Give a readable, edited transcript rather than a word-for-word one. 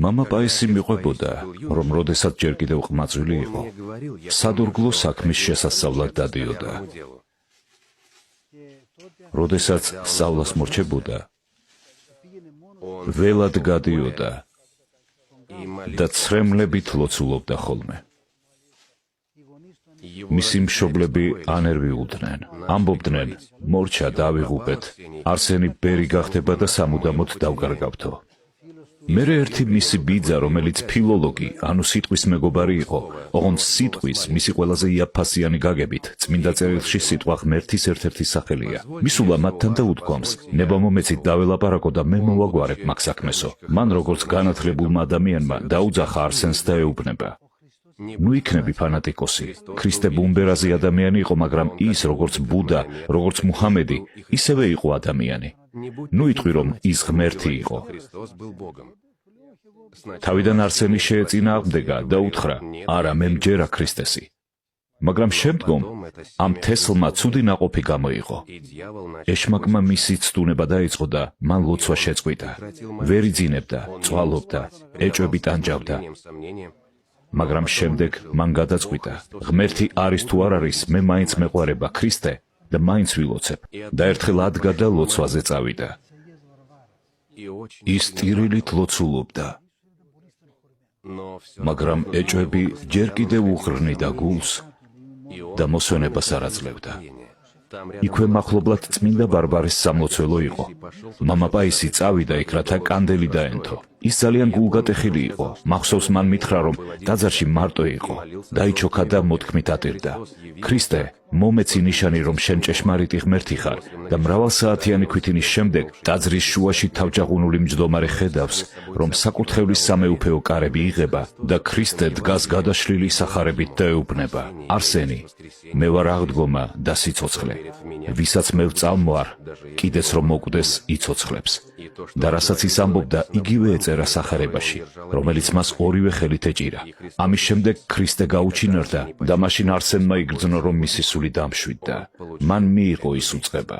მამა პაისი მიყვებოდა, რომ როდესაც ჯერ კიდევ ყმაწვილი იყო, სადურგლო საქმის შესასწავლად დადიოდა. როდესაც სწავლას მორჩებოდა, ველად გადიოდა და ცრემლებით ლოცულობდა ხოლმე. მისი მშობლები ანერვიულდნენ, ამბობდნენ, მორჩა დავიღუპეთ, არსენი ბერი გახდება და სამუდამოდ დავკარგავთო. მერე ერთი მისი ბიძა, რომელიც ფილოლოგი, ანუ სიტყვის მეგობარი იყო, ოღონდ სიტყვის მისი ყველაზე იაფფასიანი გაგებით, წმინდა წერილში სიტყვა ღმერთის ერთ-ერთი სახელია. მისულა მათთან და უთქვამს, ნებამომეცით დაველაპარაკო და მე მოვაგვარებ მაგ საქმესო. მან როგორც განათლებულმა ადამიანმა დაუძახა არსენს და ეუბნება. ნუ იქნები ფანატიკოსი. ქრისტე ბუმბერაზი ადამიანი იყო, მაგრამ ის, როგორც ბუდა, როგორც მუჰამედი, ისევე იყო ადამიანი. ნუ იტყვი, რომ ის ღმერთი იყო. თავიდან არსენი შეეწინააღმდეგა და უთხრა, არა, მე მჯერა ქრისტესი. მაგრამ შემდგომ ამ თესლმა ცუდი ნაყოფი გამოიღო. ეშმაკმა მისი ცდუნება დაიწყო და მან ლოცვა შეწყვიტა. ვერ იძინებდა, წვალობდა, ეჭვები ტანჯავდა. მაგრამ შემდეგ მან გადაწყვიტა, ღმერთი არის თუ არ არის, მე მაინც მეყვარება ქრისტე და მაინც ვილოცებ. და ერთხელ ადგა და ლოცვაზე წავიდა. ის ტირილით ლოცულობდა. მაგრამ ეჭვები ჯერ კიდევ უღრნიდა გულს და მოსვენებას არ აძლევდა. იქვე მახლობლად წმინდა ბარბარეს სამლოცველო იყო. მამა პაისი წავიდა იქ, რათა კანდელი დაენთო. ის ძალიან გულგატეხილი იყო. მახსოვს მან მითხრა, რომ ტაძარში მარტო იყო. დაიჩოქა და მოთქმით ატირდა. ქრისტე, მომეცი ნიშანი, რომ შენ ჭეშმარიტი ღმერთი ხარ და მრავალსაათიანი ქვითინის შემდეგ ტაძრის შუაში თავჯაღუნული მჯდომარე ხედავს, რომ საკურთხევლის სამეუფეო კარები იღება და ქრისტე დგას გადაშლილი სახარებით და ეუბნება. არსენი, მე ვარ აღდგომა და სიცოცხლე. ვისაც მე ვწამვარ, კიდეც რომ მოკვდეს იცოცხლებს. და რასაც ის ამბობდა, იგივე ეწერა სახარებაში, რომელიც მას ორივე ხელით ეჭირა. ამის შემდეგ ქრისტე გაუჩინარდა და მაშინ არსენმა იგრძნო, რომ მისი სული დამშვიდდა. მან მიიღო ის უწყება.